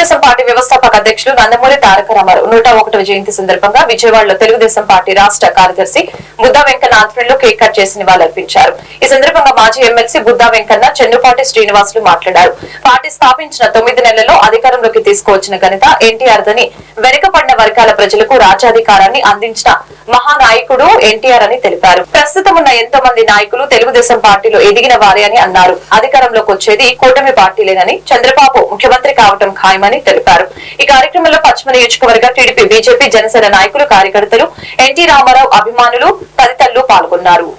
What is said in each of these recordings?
Telugu Desam party వ్యవస్థాపక అధ్యక్షులు నందమూరి తారక రామారావు 101వ జయంతి సందర్భంగా విజయవాడలో తెలుగుదేశం పార్టీ రాష్ట్ర కార్యదర్శి బుద్దా వెంకన్న ఆధ్వర్యంలో కేక్ కట్ చేసి నివాళులర్పించారు. ఈ సందర్భంగా మాజీ ఎమ్మెల్సీ బుద్దా వెంకన్న, చెన్నుపాటి శ్రీనివాసులు మాట్లాడారు. పార్టీ స్థాపించిన 9 నెలల్లో అధికారంలోకి తీసుకువచ్చిన ఘనత ఎన్టీఆర్ దని, వెనుకబడిన వర్గాల ప్రజలకు రాజ్యాధికారాన్ని అందించిన మహానాయకుడు ఎన్టీఆర్ అని తెలిపారు. ప్రస్తుతం ఉన్న ఎంతో మంది నాయకులు తెలుగుదేశం పార్టీలో ఎదిగిన వారే అని అన్నారు. అధికారంలోకి వచ్చేది కూటమి పార్టీలేనని, చంద్రబాబు ముఖ్యమంత్రి కావటం ఖాయమని తెలిపారు. ఈ కార్యక్రమంలో పశ్చిమ నియోజకవర్గ టీడీపీ, బీజేపీ, జనసేన నాయకులు, కార్యకర్తలు, ఎన్టీ రామారావు అభిమానులు తదితరులు పాల్గొన్నారు.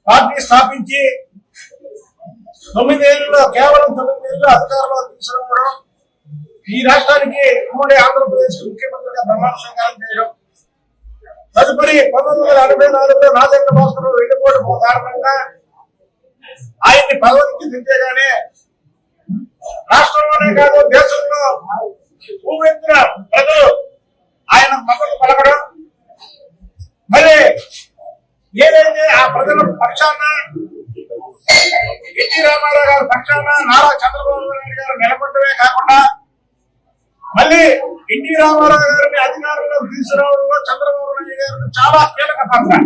పార్టీ స్థాపించి 9 ఏళ్లలో కేవలం 9 ఏళ్ళు అధికారంలో తీసుకురావడం, ఈ రాష్ట్రానికి ఉమ్మడి ఆంధ్రప్రదేశ్ ముఖ్యమంత్రిగా ప్రమాణ స్వీకారం చేయడం, తదుపరి 1984లో నాదెండ్ల భాస్కర్ వెళ్లిపోవడం కారణంగా ఆయన్ని పదవికి దించేగానే రాష్ట్రంలోనే కాదు దేశంలో ఊవెత్తిన ప్రజలు ఆయన మద్దతు పలకడం, మరి ఏదైతే ఆ ప్రజల పక్షాన ఎన్టీ రామారావు గారి పక్షాన నారా చంద్రబాబు నాయుడు గారు నిలబడమే కాకుండా మళ్ళీ ఎన్టీ రామారావు గారిని అధికారంలో తీసుకురావడంలో చంద్రబాబు నాయుడు గారిని చాలా కీలక పాత్ర.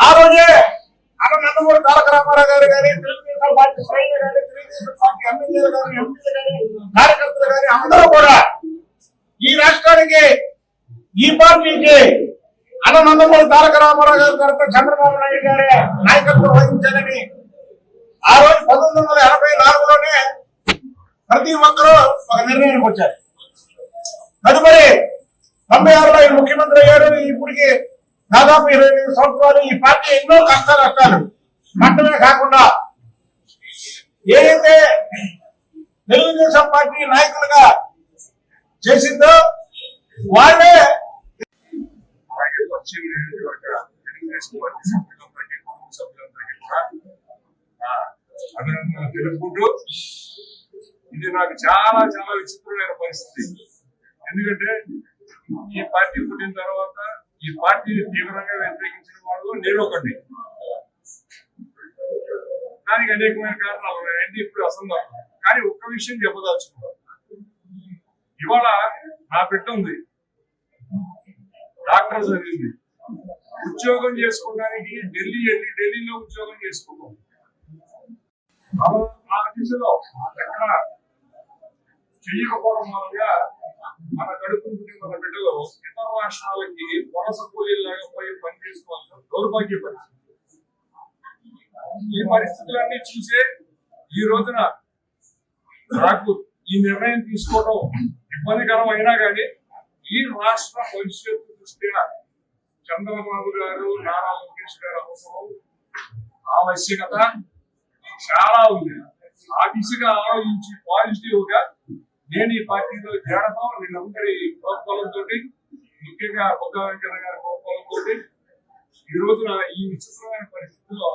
ఆ రోజే అన్న నందమూరి తారక రామారావు గారు కానీ, తెలుగుదేశం పార్టీ శ్రేణులు కానీ, తెలుగుదేశం పార్టీ ఎమ్మెల్యేలు కానీ, ఎంపీలు కానీ, కార్యకర్తలు కానీ అందరూ కూడా ఈ రాష్ట్రానికి, ఈ పార్టీకి అన్న నందమూరి తారక రామారావు గారి తర్వాత చంద్రబాబు నాయుడు గారే నాయకత్వం వహించాలని ఆ రోజు 1984లోనే ప్రతి ఒక్కరూ ఒక నిర్ణయానికి వచ్చారు. తదుపరి 96లో ఆయన ముఖ్యమంత్రి అయ్యారు. ఇప్పటికి దాదాపు 25 సంవత్సరాలు ఈ పార్టీ ఎన్నో కష్టాలు మట్టమే కాకుండా ఏదైతే తెలుగుదేశం పార్టీ నాయకులుగా చేసిందో వాళ్ళే అభినందనలు తెలుపుకుంటూ, ఇది నాకు చాలా చాలా విచిత్రమైన పరిస్థితి. ఎందుకంటే ఈ పార్టీ పుట్టిన తర్వాత ఈ పార్టీని తీవ్రంగా వ్యతిరేకించిన వాళ్ళు నేను ఒకటి. దానికి అనేకమైన కారణాలు ఉన్నాయండి, ఇప్పుడు అసందర్భం. కానీ ఒక్క విషయం చెప్పదలుచుకున్నాను. ఇవాళ నా బిడ్డ ఉంది, డాక్టర్ చదివింది, ఉద్యోగం చేసుకోవడానికి ఢిల్లీలో ఉద్యోగం చేసుకుంటాం. ఆ దిశలో ఎక్కడ చేయకపోవడం వల్ల మన కడుపుకుంటే మన బిడ్డలు ఇతర రాష్ట్రాలకి వలస కూలీలాగా పోయి పని చేసుకోవాల్సిన దౌర్భాగ్య పరిస్థితి. ఈ పరిస్థితులన్నీ చూసే ఈ రోజున నాకు ఈ నిర్ణయం తీసుకోవడం ఇబ్బందికరం అయినా కానీ ఈ రాష్ట్ర భవిష్యత్తు దృష్ట్యా చంద్రబాబు గారు, నారా లోకేష్ గారు అవసరం, ఆవశ్యకత చాలా ఉంది. ఆ దిశగా ఆలోచించి పాజిటివ్ గా నేను ఈ పార్టీలో చేరడం, వీళ్ళందరి ప్రోత్సాహంతో, ముఖ్యంగా బుద్దా వెంకన్న గారి ప్రోత్సాహంతో ఈ రోజున ఈ విచిత్రమైన పరిస్థితుల్లో